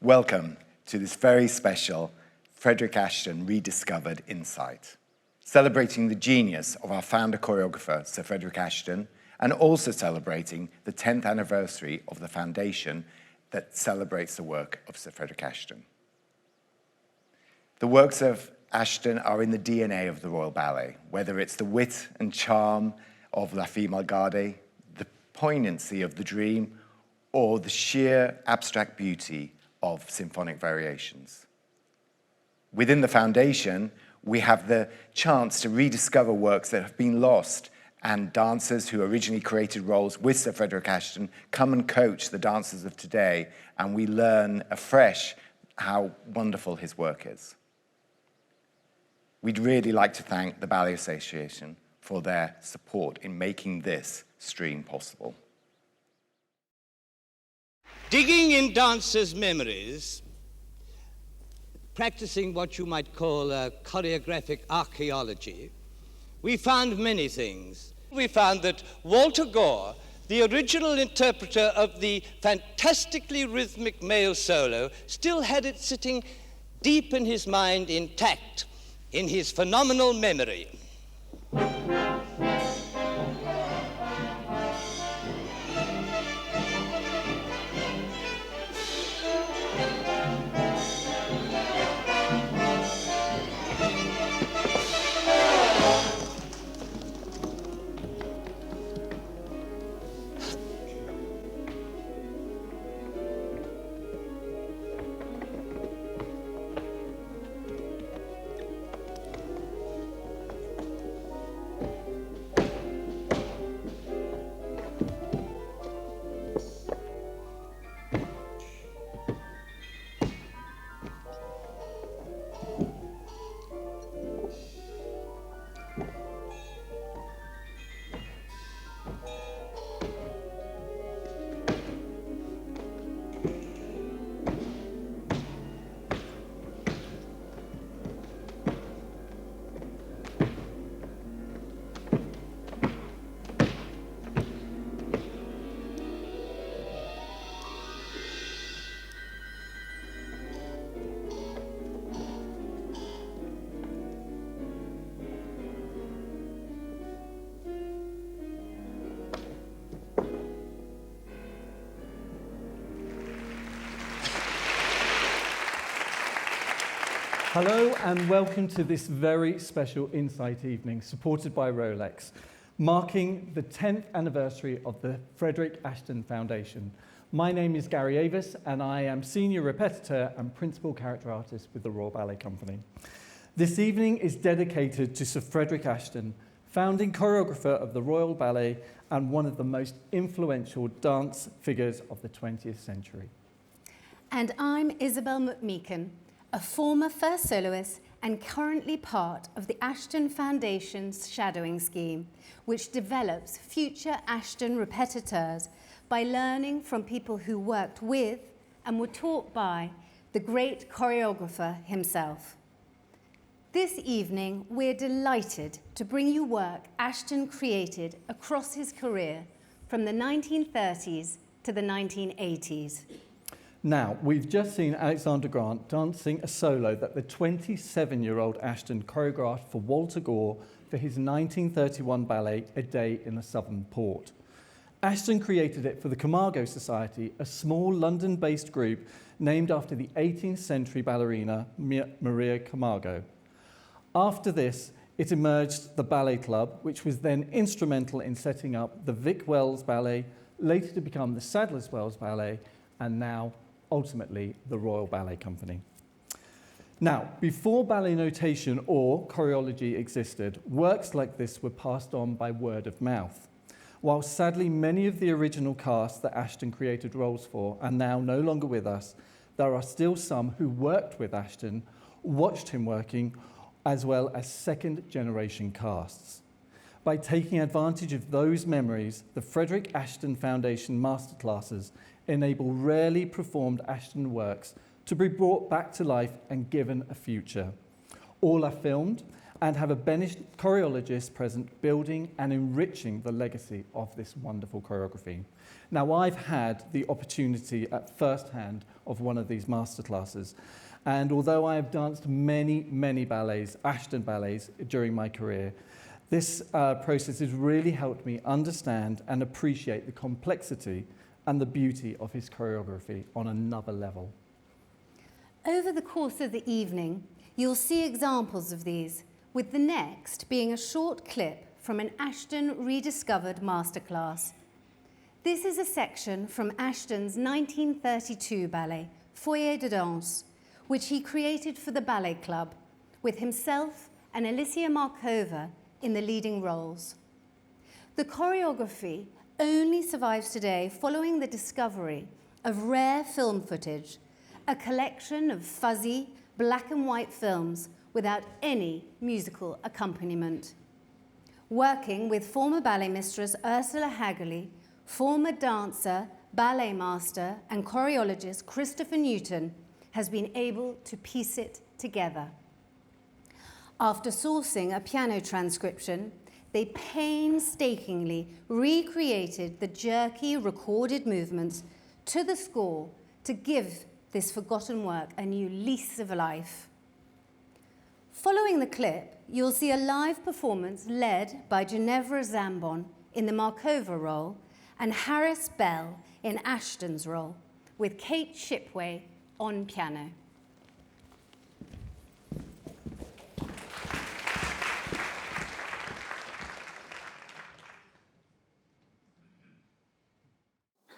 Welcome to this very special Frederick Ashton Rediscovered Insight, celebrating the genius of our founder choreographer, Sir Frederick Ashton, and also celebrating the 10th anniversary of the foundation that celebrates the work of Sir Frederick Ashton. The works of Ashton are in the DNA of the Royal Ballet, whether it's the wit and charm of La Fille Malgarde, the poignancy of The Dream, or the sheer abstract beauty of symphonic variations. Within the foundation, we have the chance to rediscover works that have been lost, and dancers who originally created roles with Sir Frederick Ashton come and coach the dancers of today, and we learn afresh how wonderful his work is. We'd really like to thank the Ballet Association for their support in making this stream possible. Digging in dancers' memories, practicing what you might call choreographic archaeology, we found many things. We found that Walter Gore, the original interpreter of the fantastically rhythmic male solo, still had it sitting deep in his mind, intact, in his phenomenal memory. Hello and welcome to this very special Insight evening supported by Rolex, marking the 10th anniversary of the Frederick Ashton Foundation. My name is Gary Avis and I am Senior Repetiteur and Principal Character Artist with the Royal Ballet Company. This evening is dedicated to Sir Frederick Ashton, founding choreographer of the Royal Ballet and one of the most influential dance figures of the 20th century. And I'm Isabel McMeekan, a former first soloist and currently part of the Ashton Foundation's shadowing scheme, which develops future Ashton repetiteurs by learning from people who worked with and were taught by the great choreographer himself. This evening, we're delighted to bring you work Ashton created across his career from the 1930s to the 1980s. Now, we've just seen Alexander Grant dancing a solo that the 27-year-old Ashton choreographed for Walter Gore for his 1931 ballet, A Day in a Southern Port. Ashton created it for the Camargo Society, a small London-based group named after the 18th century ballerina Maria Camargo. After this, it emerged the Ballet Club, which was then instrumental in setting up the Vic Wells Ballet, later to become the Sadler's Wells Ballet, and now ultimately the Royal Ballet Company. Now, before ballet notation or choreology existed, works like this were passed on by word of mouth. While sadly many of the original cast that Ashton created roles for are now no longer with us, there are still some who worked with Ashton, watched him working, as well as second-generation casts. By taking advantage of those memories, the Frederick Ashton Foundation masterclasses enable rarely performed Ashton works to be brought back to life and given a future. All are filmed and have a benched choreologist present building and enriching the legacy of this wonderful choreography. Now, I've had the opportunity at first hand of one of these masterclasses, and although I have danced many, many ballets, Ashton ballets, during my career, this process has really helped me understand and appreciate the complexity and the beauty of his choreography on another level. Over the course of the evening, you'll see examples of these, with the next being a short clip from an Ashton rediscovered masterclass. This is a section from Ashton's 1932 ballet, Foyer de Danse, which he created for the ballet club, with himself and Alicia Markova in the leading roles. The choreography only survives today following the discovery of rare film footage, a collection of fuzzy, black and white films without any musical accompaniment. Working with former ballet mistress Ursula Hagerley, former dancer, ballet master and choreologist Christopher Newton has been able to piece it together. After sourcing a piano transcription, they painstakingly recreated the jerky recorded movements to the score to give this forgotten work a new lease of life. Following the clip, you'll see a live performance led by Ginevra Zambon in the Markova role and Harris Bell in Ashton's role, with Kate Shipway on piano.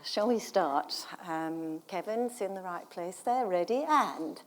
Shall we start? Kevin's in the right place there, ready, and...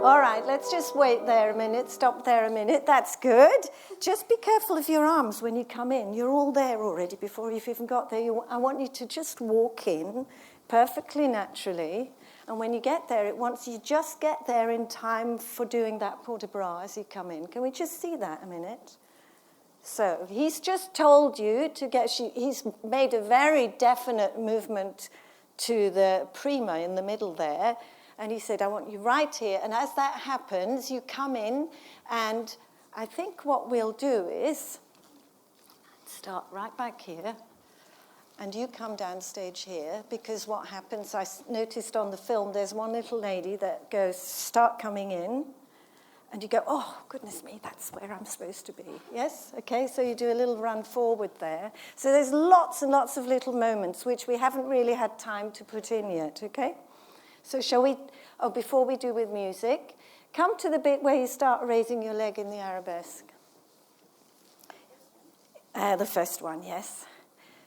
All right, let's just wait there a minute, stop there a minute, that's good. Just be careful of your arms when you come in. You're all there already before you've even got there. I want you to just walk in perfectly naturally. And when you get there, it wants you just get there in time for doing that port de bras as you come in. Can we just see that a minute? So he's just told you to get, he's made a very definite movement to the prima in the middle there. And he said, I want you right here. And as that happens, you come in. And I think what we'll do is start right back here. And you come down stage here. Because what happens, I noticed on the film, there's one little lady that goes, start coming in. And you go, oh, goodness me, that's where I'm supposed to be. Yes? Okay, so you do a little run forward there. So there's lots and lots of little moments which we haven't really had time to put in yet, okay? So shall we, before we do with music, come to the bit where you start raising your leg in the arabesque. The first one, yes.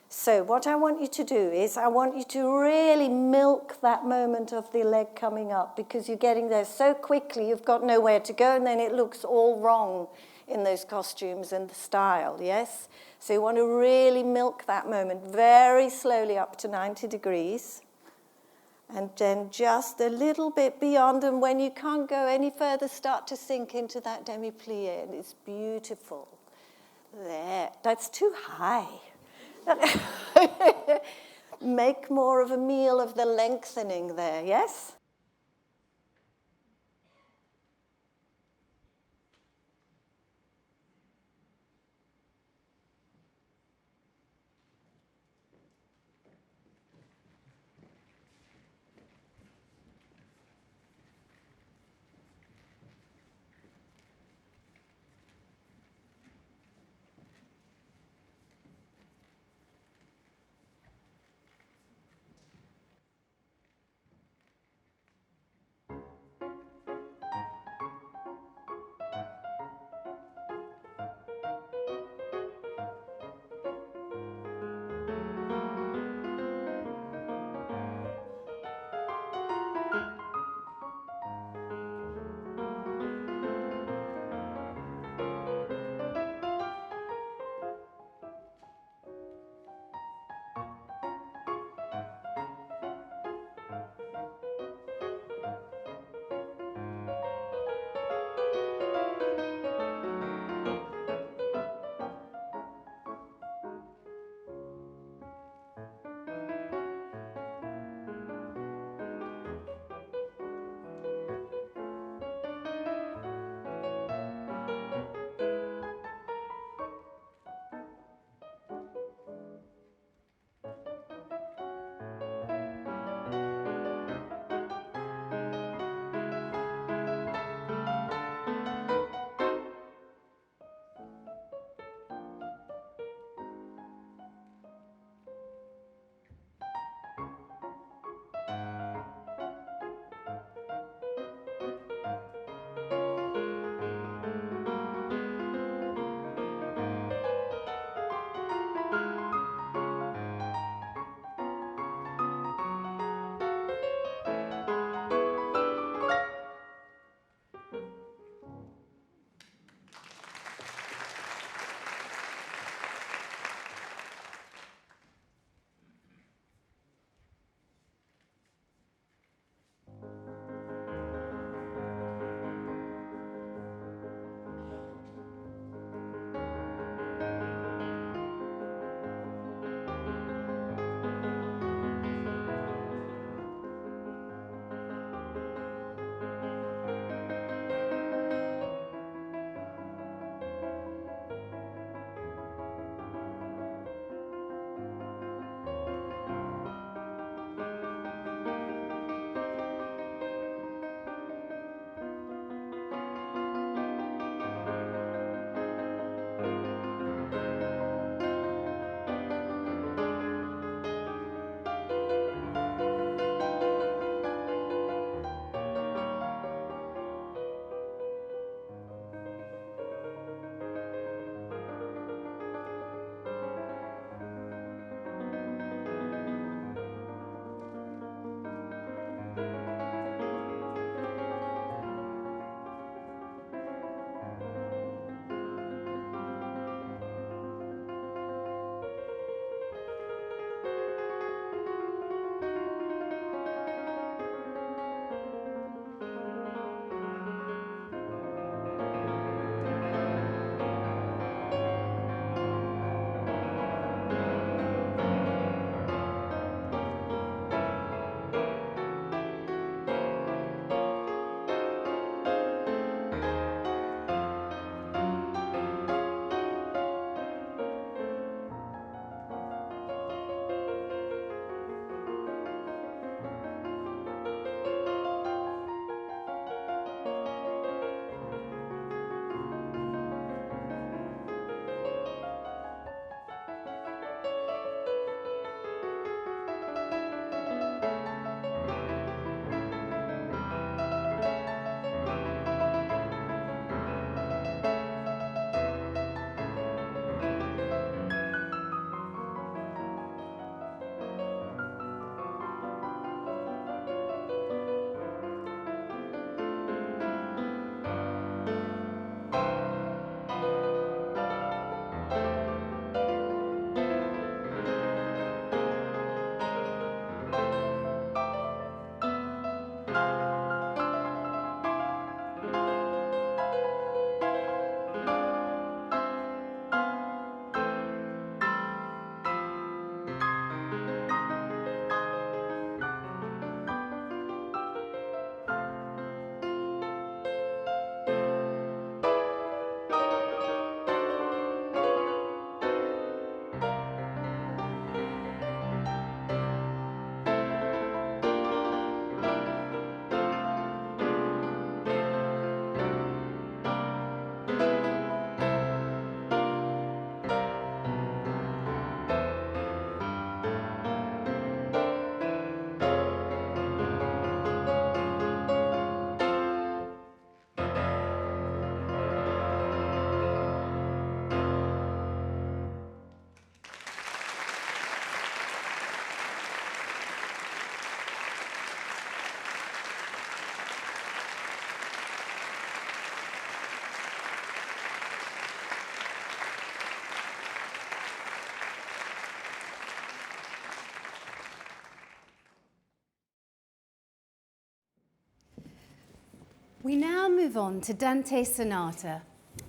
So what I want you to do is I want you to really milk that moment of the leg coming up because you're getting there so quickly you've got nowhere to go and then it looks all wrong in those costumes and the style, yes? So you want to really milk that moment very slowly up to 90 degrees. And then just a little bit beyond, and when you can't go any further, start to sink into that demi-plie, and it's beautiful. There, that's too high. Make more of a meal of the lengthening there, yes? We now move on to Dante's Sonata,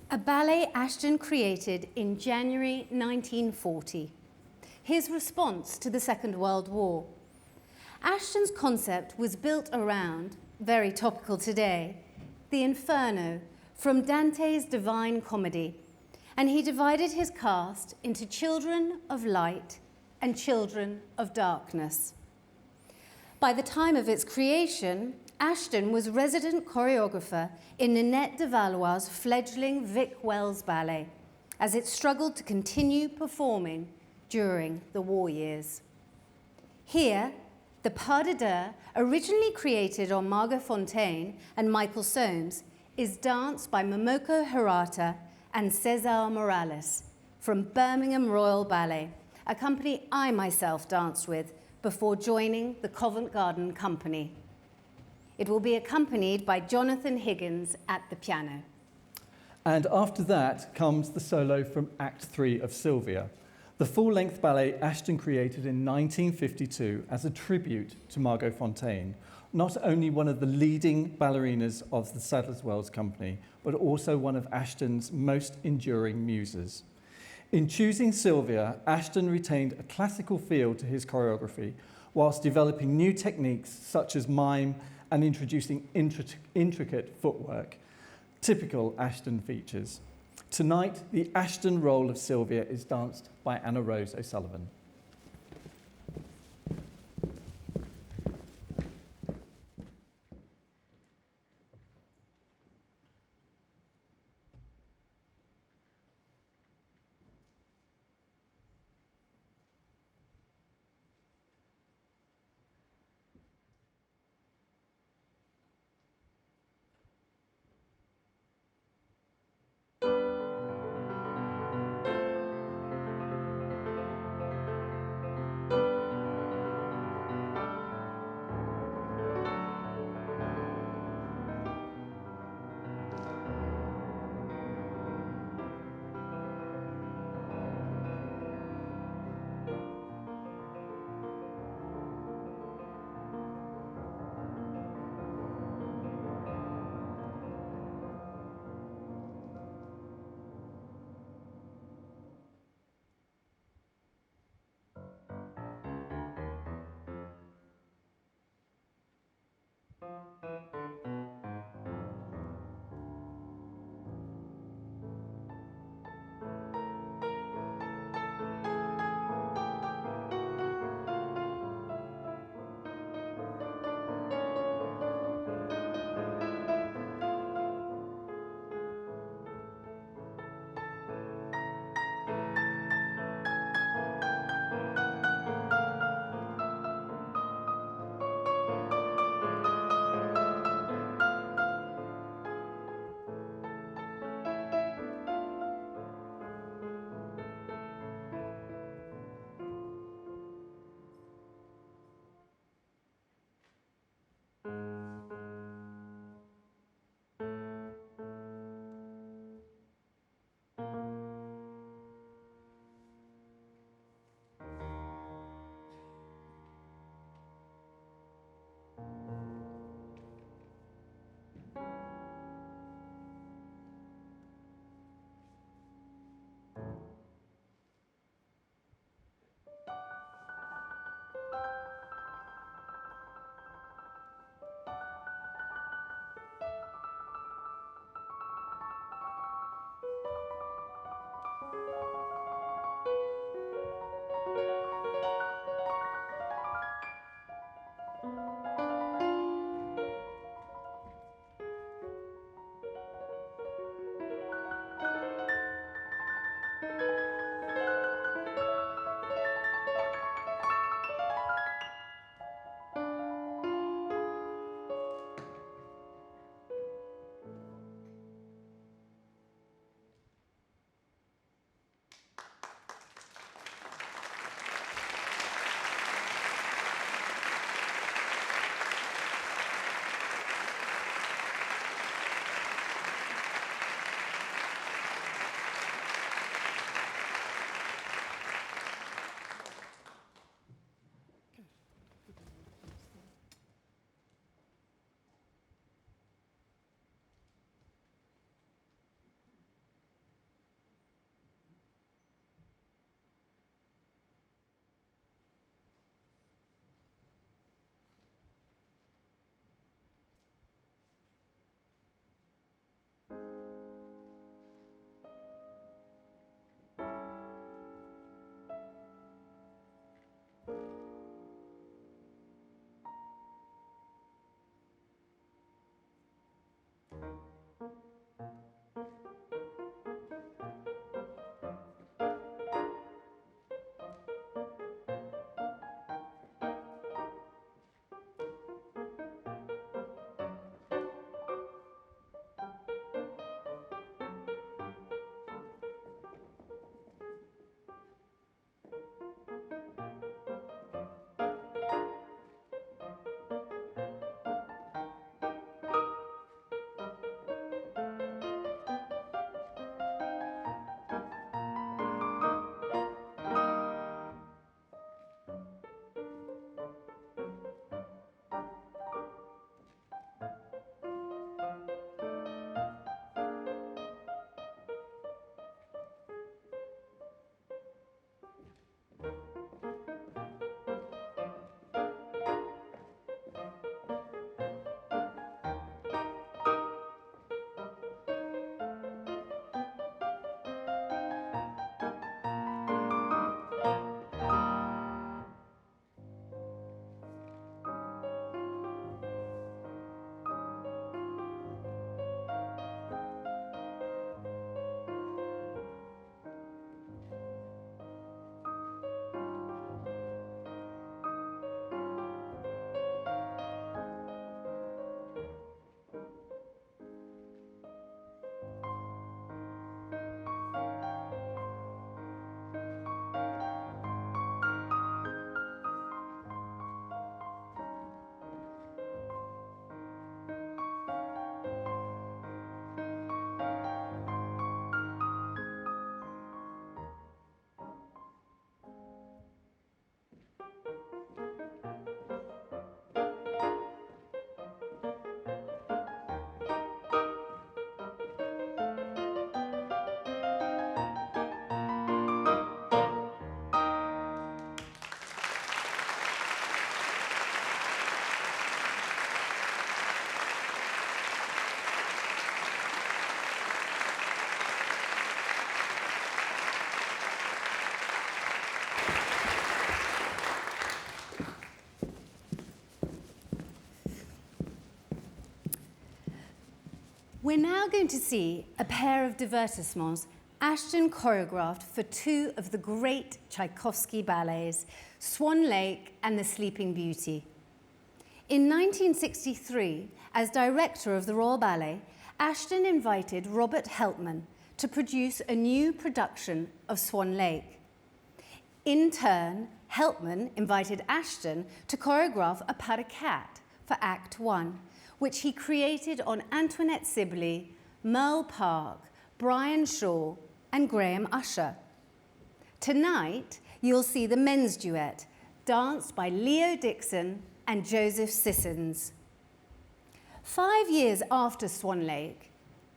a ballet Ashton created in January 1940. His response to the Second World War. Ashton's concept was built around, very topical today, the Inferno from Dante's Divine Comedy, and he divided his cast into children of light and children of darkness. By the time of its creation, Ashton was resident choreographer in Ninette de Valois' fledgling Vic Wells Ballet, as it struggled to continue performing during the war years. Here, the pas de deux, originally created on Margot Fontaine and Michael Soames, is danced by Momoko Hirata and César Morales from Birmingham Royal Ballet, a company I myself danced with before joining the Covent Garden Company. It will be accompanied by Jonathan Higgins at the piano. And after that comes the solo from Act 3 of Sylvia, the full-length ballet Ashton created in 1952 as a tribute to Margot Fontaine, not only one of the leading ballerinas of the Sadler's Wells Company, but also one of Ashton's most enduring muses. In choosing Sylvia, Ashton retained a classical feel to his choreography, whilst developing new techniques such as mime and introducing intricate footwork, typical Ashton features. Tonight, the Ashton role of Sylvia is danced by Anna Rose O'Sullivan. We're now going to see a pair of divertissements Ashton choreographed for two of the great Tchaikovsky ballets, Swan Lake and The Sleeping Beauty. In 1963, as director of the Royal Ballet, Ashton invited Robert Helpmann to produce a new production of Swan Lake. In turn, Helpmann invited Ashton to choreograph a pas de quatre for Act 1, which he created on Antoinette Sibley, Merle Park, Brian Shaw, and Graham Usher. Tonight, you'll see the men's duet, danced by Leo Dixon and Joseph Sissons. 5 years after Swan Lake,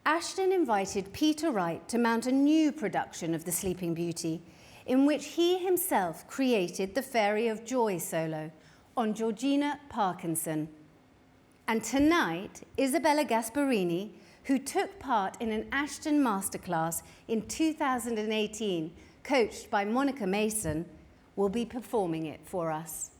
Ashton invited Peter Wright to mount a new production of The Sleeping Beauty, in which he himself created the Fairy of Joy solo on Georgina Parkinson. And tonight, Isabella Gasparini, who took part in an Ashton masterclass in 2018, coached by Monica Mason, will be performing it for us.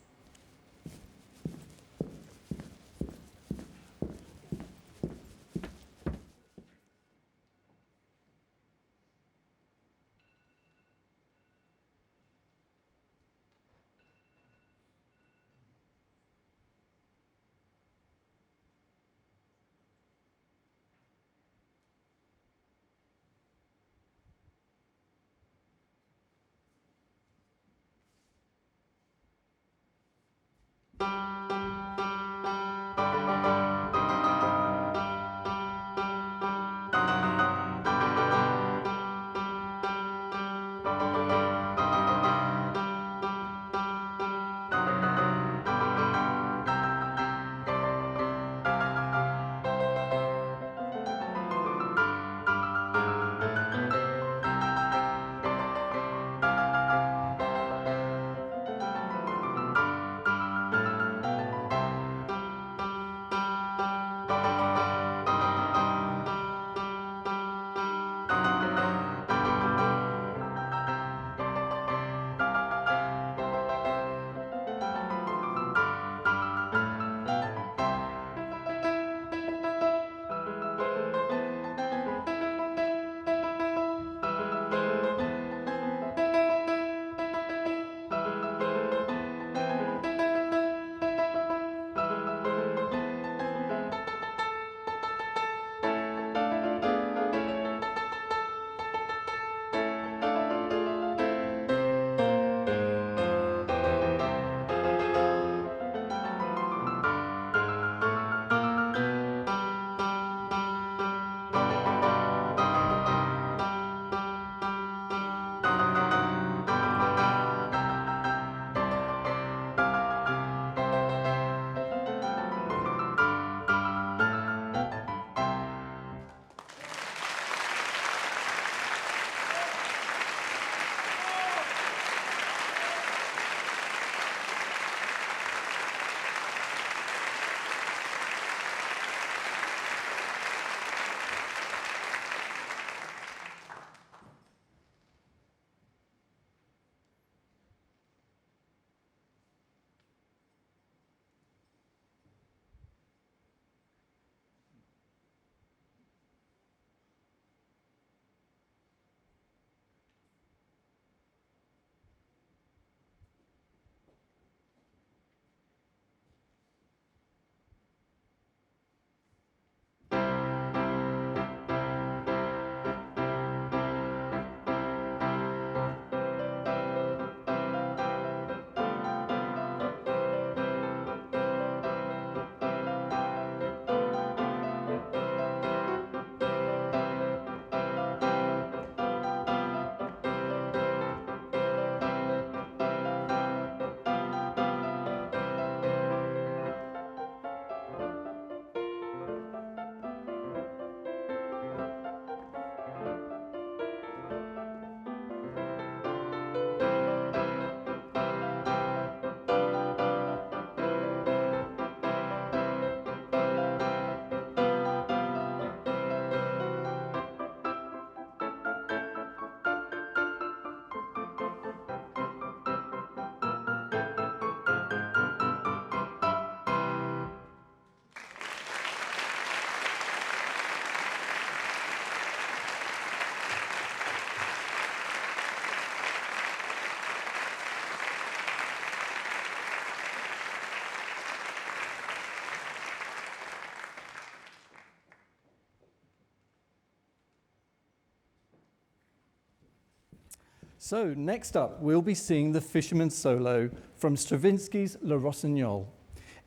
So next up, we'll be seeing the Fisherman solo from Stravinsky's Le Rossignol.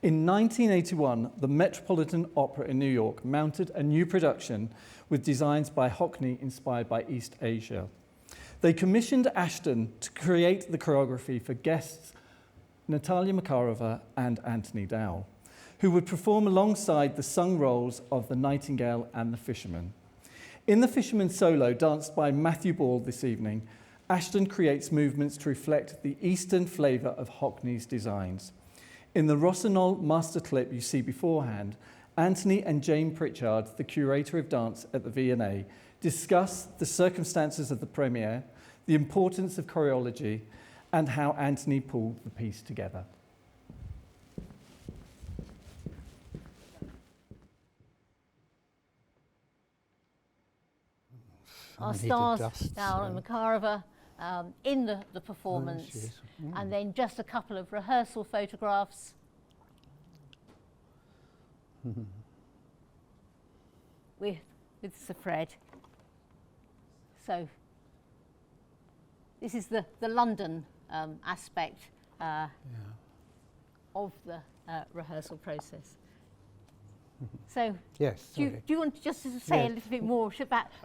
In 1981, the Metropolitan Opera in New York mounted a new production with designs by Hockney inspired by East Asia. They commissioned Ashton to create the choreography for guests Natalia Makarova and Anthony Dowell, who would perform alongside the sung roles of the Nightingale and the Fisherman. In the Fisherman solo, danced by Matthew Ball this evening, Ashton creates movements to reflect the Eastern flavour of Hockney's designs. In the Rossignol master clip you see beforehand, Anthony and Jane Pritchard, the curator of dance at the V&A, discuss the circumstances of the premiere, the importance of choreology, and how Anthony pulled the piece together. Our stars, Dowell and Makarova, in the performance, and then just a couple of rehearsal photographs. with Sir Fred. So this is the London aspect of the rehearsal process. So, yes, do you want to just say a little bit more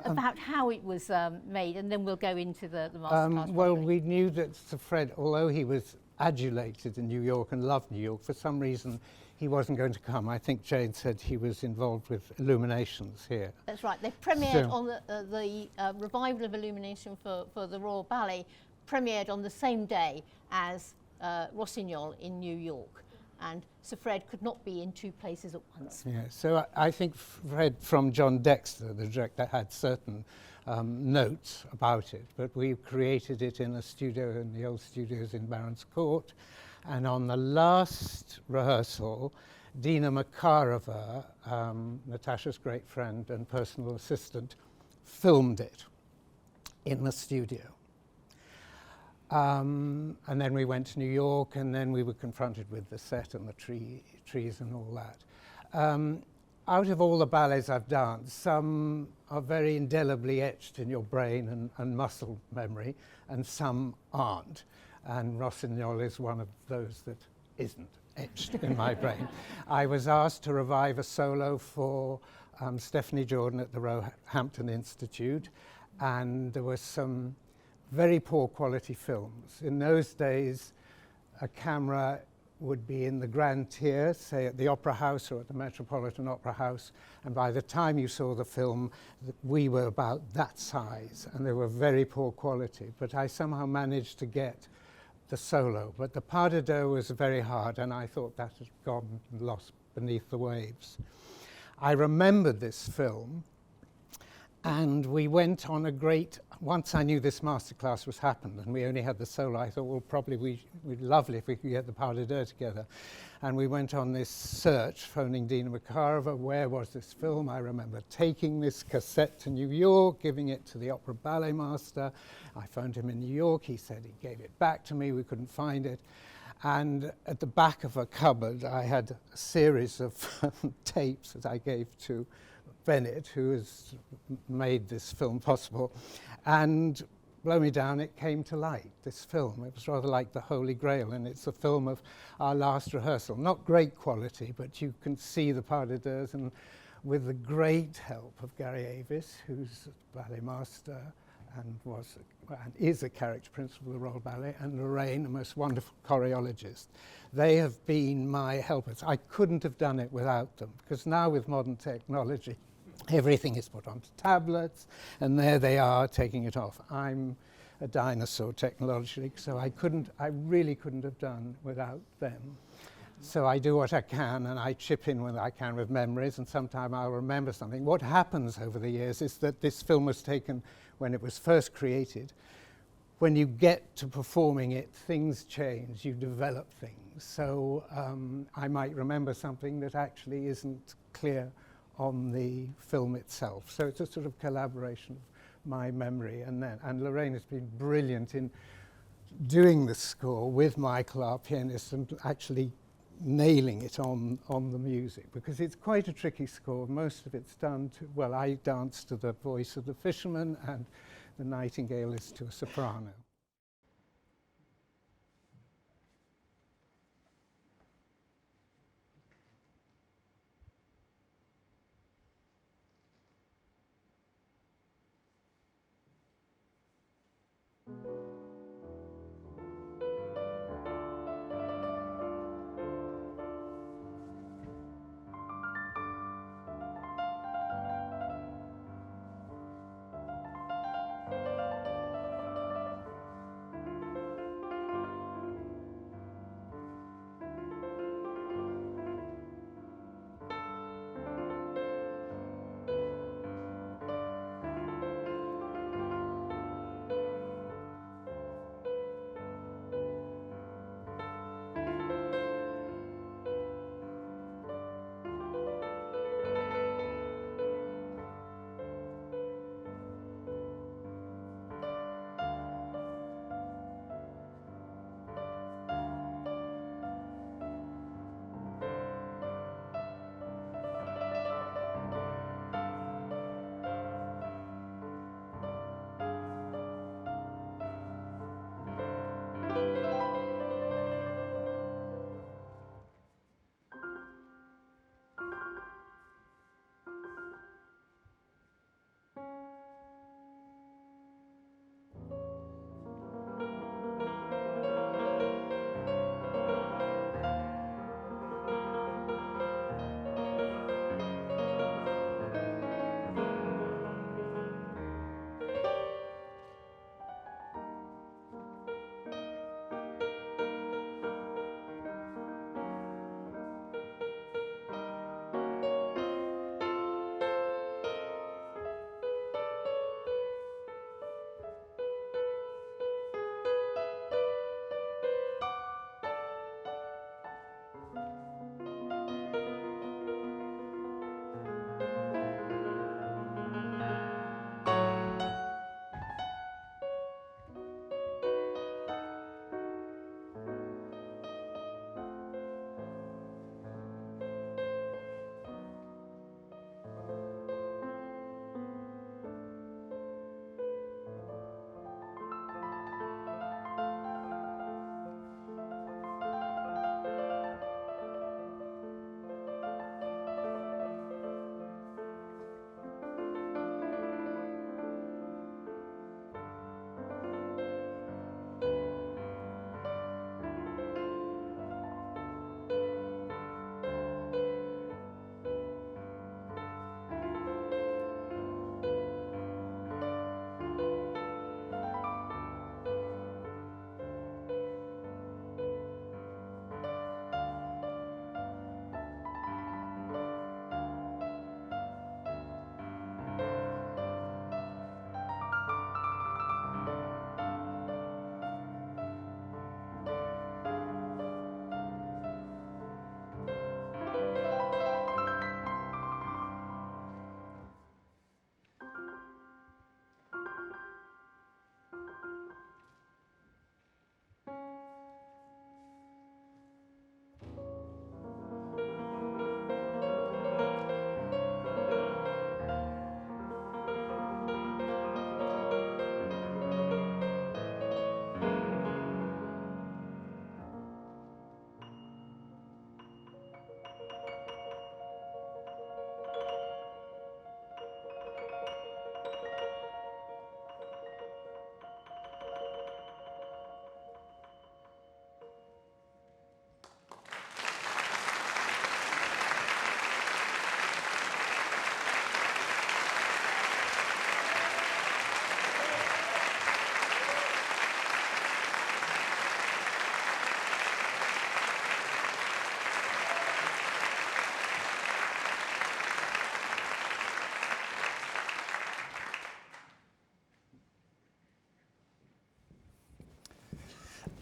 about how it was made, and then we'll go into the masterclass? Well, we knew that Sir Fred, although he was adulated in New York and loved New York, for some reason he wasn't going to come. I think Jane said he was involved with Illuminations here. That's right. They premiered on the revival of Illumination for the Royal Ballet, premiered on the same day as Rossignol in New York. And Sir Fred could not be in two places at once. Yeah, so I think Fred, from John Dexter, the director, had certain notes about it, but we created it in a studio, in the old studios in Barons Court. And on the last rehearsal, Dina Makarova, Natasha's great friend and personal assistant, filmed it in the studio. And then we went to New York, and then we were confronted with the set and the trees and all that. Out of all the ballets I've danced, some are very indelibly etched in your brain and muscle memory, and some aren't. And Rossignol is one of those that isn't etched in my brain. I was asked to revive a solo for Stephanie Jordan at the Roehampton Institute, and there were some very poor quality films. In those days, a camera would be in the grand tier, say at the Opera House or at the Metropolitan Opera House, and by the time you saw the film, we were about that size, and they were very poor quality. But I somehow managed to get the solo. But the pas de deux was very hard, and I thought that had gone and lost beneath the waves. I remembered this film, and we went on a great, once I knew this masterclass was happened and we only had the solo, I thought, well, probably we'd lovely if we could get the pas de deux together. And we went on this search, phoning Dina Makarova, where was this film? I remember taking this cassette to New York, giving it to the opera ballet master. I phoned him in New York, he said he gave it back to me, we couldn't find it. And at the back of a cupboard, I had a series of tapes that I gave to Bennett, who has made this film possible, and blow me down, it came to light, this film. It was rather like the Holy Grail, and it's a film of our last rehearsal. Not great quality, but you can see the pas de deux, and with the great help of Gary Avis, who's a ballet master and is a character principal of the Royal Ballet, and Lorraine, a most wonderful choreologist. They have been my helpers. I couldn't have done it without them, because now with modern technology, everything is put onto tablets, and there they are taking it off. I'm a dinosaur technologically, so I really couldn't have done without them. So I do what I can, and I chip in when I can with memories, and sometime I'll remember something. What happens over the years is that this film was taken when it was first created. When you get to performing it, things change, you develop things. So I might remember something that actually isn't clear on the film itself. So it's a sort of collaboration of my memory and Lorraine has been brilliant in doing the score with Michael, our pianist, and actually nailing it on the music, because it's quite a tricky score. Most of it's done to, well, I dance to the voice of the Fisherman, and the Nightingale is to a soprano.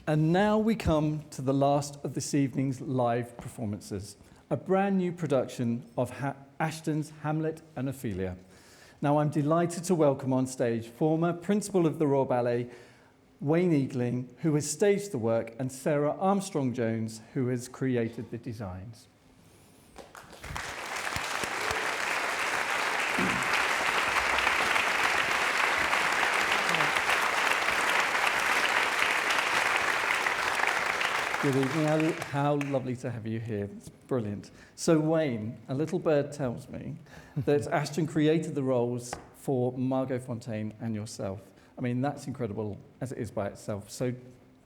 And now we come to the last of this evening's live performances, a brand new production of Ashton's Hamlet and Ophelia. Now I'm delighted to welcome on stage former principal of the Royal Ballet, Wayne Eagling, who has staged the work, and Sarah Armstrong-Jones, who has created the designs. Good evening. How lovely to have you here. It's brilliant. So Wayne, a little bird tells me that Ashton created the roles for Margot Fonteyn and yourself. I mean, that's incredible as it is by itself. So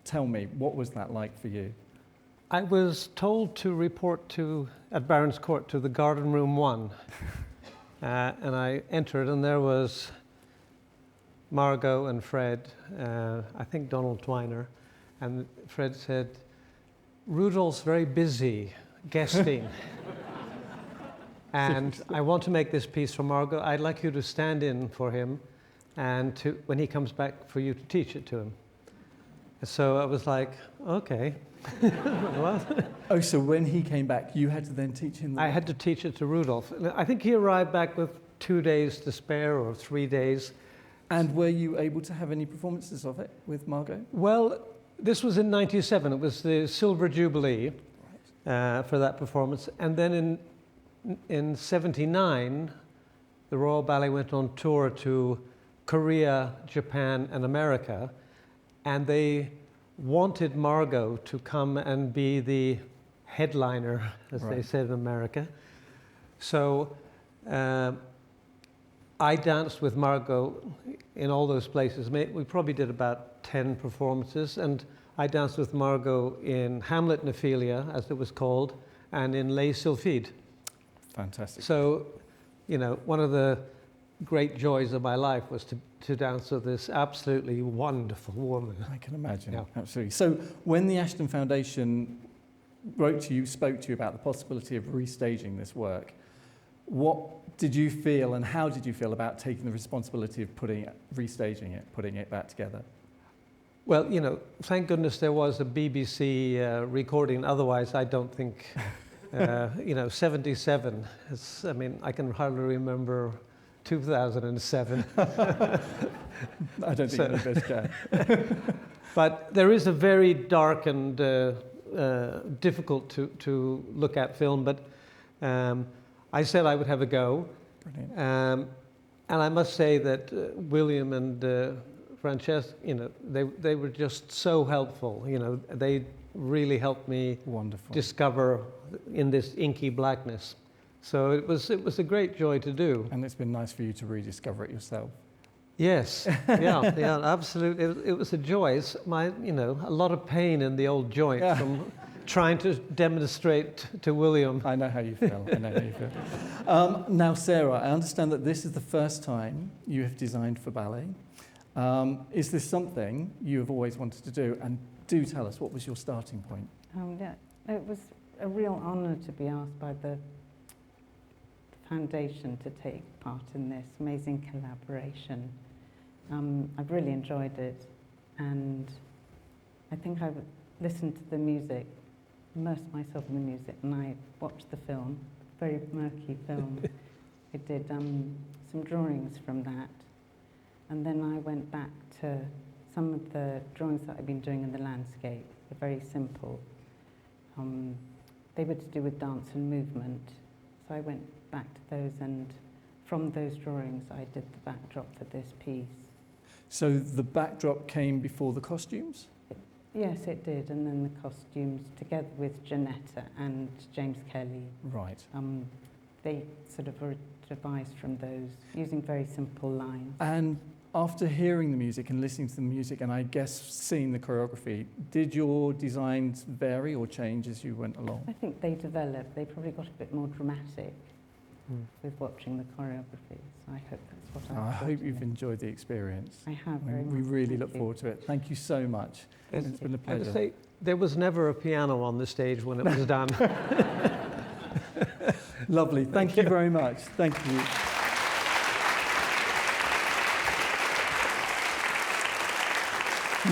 tell me, what was that like for you? I was told to report at Barons Court to the Garden Room 1. And I entered, and there was Margot and Fred, I think Donald Twiner. And Fred said, "Rudolph's very busy guesting. And I want to make this piece for Margot. I'd like you to stand in for him and when he comes back, for you to teach it to him." So I was like, okay. Oh, so when he came back, you had to then teach him? I had to teach it to Rudolph. I think he arrived back with 2 days to spare, or 3 days. And were you able to have any performances of it with Margot? Well, this was in '97. It was the Silver Jubilee for that performance. And then in '79, the Royal Ballet went on tour to Korea, Japan, and America. And they wanted Margot to come and be the headliner, as they said in America. So I danced with Margot in all those places. We probably did about 10 performances, and I danced with Margot in Hamlet and Ophelia, as it was called, and in Les Sylphides. Fantastic. So, you know, one of the great joys of my life was to dance with this absolutely wonderful woman. I can imagine, Yeah. absolutely. So when the Ashton Foundation spoke to you about the possibility of restaging this work, what did you feel and how did you feel about taking the responsibility of restaging it, putting it back together? Well, you know, thank goodness there was a BBC recording. Otherwise, I don't think, 77. I mean, I can hardly remember 2007. I don't think any of us can. But there is a very dark and difficult to look at film. But I said I would have a go. Brilliant. And I must say that William and Francesca, you know, they were just so helpful. You know, they really helped me discover in this inky blackness. So it was a great joy to do. And it's been nice for you to rediscover it yourself. Yes, yeah, absolutely. It was a joy. It's a lot of pain in the old joint from trying to demonstrate to William. I know how you feel. Now, Sarah, I understand that this is the first time you have designed for ballet. Is this something you have always wanted to do? And do tell us, what was your starting point? Yeah, it was a real honour to be asked by the Foundation to take part in this amazing collaboration. I've really enjoyed it, and I think I would listen to the music, immerse myself in the music, and I watched the film, very murky film. I did some drawings from that, and then I went back to some of the drawings that I've been doing in the landscape. They're very simple. They were to do with dance and movement, so I went back to those, and from those drawings I did the backdrop for this piece. So the backdrop came before the costumes? Yes, it did, and then the costumes, together with Janetta and James Kelly. Right. They sort of were devised from those, using very simple lines. And after hearing the music and listening to the music, and I guess seeing the choreography, did your designs vary or change as you went along? I think they developed. They probably got a bit more dramatic with watching the choreography. So I hope that's what I hope you've enjoyed the experience. I have very much. We really look forward to it. Thank you so much. It's been a pleasure. I have to say, there was never a piano on the stage when it was done. Lovely. Thank you very much. Thank you.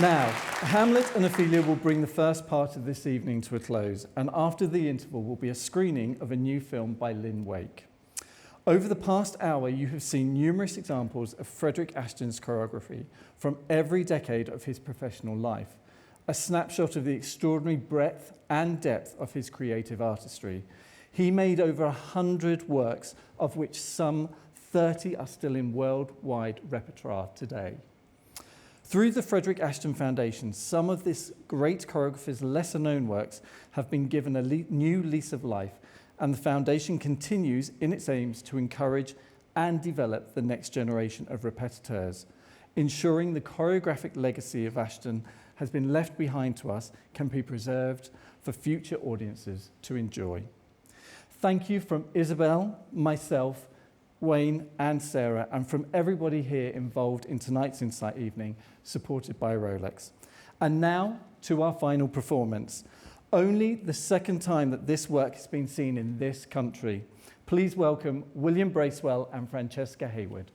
Now, Hamlet and Ophelia will bring the first part of this evening to a close, and after the interval will be a screening of a new film by Lynn Wake. Over the past hour, you have seen numerous examples of Frederick Ashton's choreography from every decade of his professional life, a snapshot of the extraordinary breadth and depth of his creative artistry. He made over 100 works, of which some 30 are still in worldwide repertoire today. Through the Frederick Ashton Foundation, some of this great choreographer's lesser-known works have been given a new lease of life, and the Foundation continues in its aims to encourage and develop the next generation of repetiteurs, ensuring the choreographic legacy of Ashton has been left behind to us can be preserved for future audiences to enjoy. Thank you from Isabel, myself, Wayne and Sarah, and from everybody here involved in tonight's Insight evening, supported by Rolex. And now to our final performance. Only the second time that this work has been seen in this country. Please welcome William Bracewell and Francesca Hayward.